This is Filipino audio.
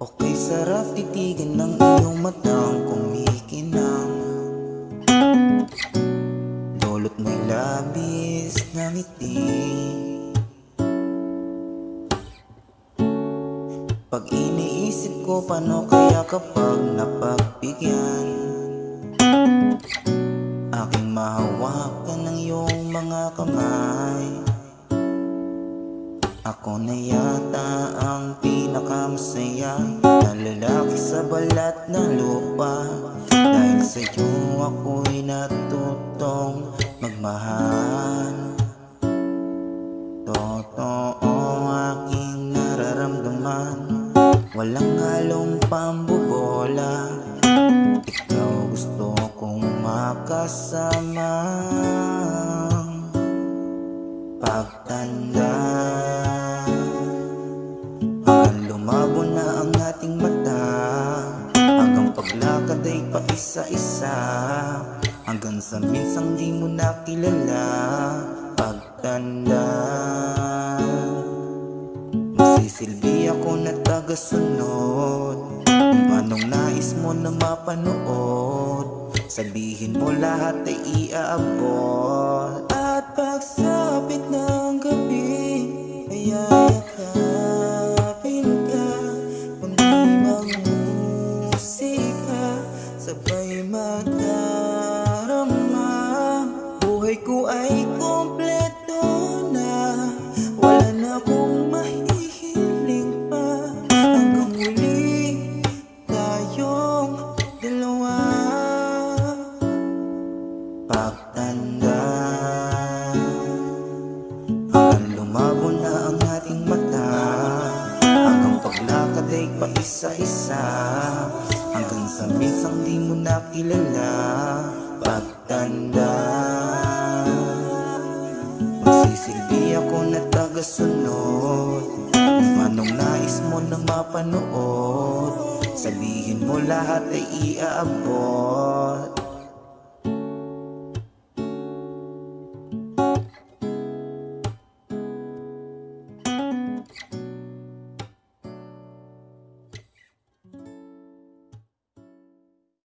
Okay, sarap titigan ng iyong matang kumikinang. Dulot mo'y labis na ngiti. Pag iniisip ko paano kaya kapag napagbigyan, aking mahawakan ng iyong mga kamay. Ako na yata ang pinakamasaya na lalaki sa balat ng lupa. Dahil sa'yo ako'y natutong magmahal. Totoo aking nararamdaman, walang halong pambobola. Ikaw gusto kong makasama. Pagtanda, hanggang lumabo na ang ating mata, hanggang paglakad ay paisa-isa, hanggang sa minsang di mo nakilala. Pagtanda, magsisilbi ako na tagasunod kung anong nais mo na mapanood. Sabihin mo lahat ay iaabot. At pagsapit ng gabi ay yakapin ka, kundi magmusika, sabay madarama. Buhay ko ay kompleto na, wala na akong mahihiling pa. Hanggang muli tayong dalawa. Pagtanda, hanggang lumabo na ang ating mata, hanggang paglakad ay paisa-isa, hanggang sa minsang di mo nakilala. Pagtanda, magsisilbi ako na tagasunod kung anong nais mo na mapanood. Sabihin mo lahat ay iaabot.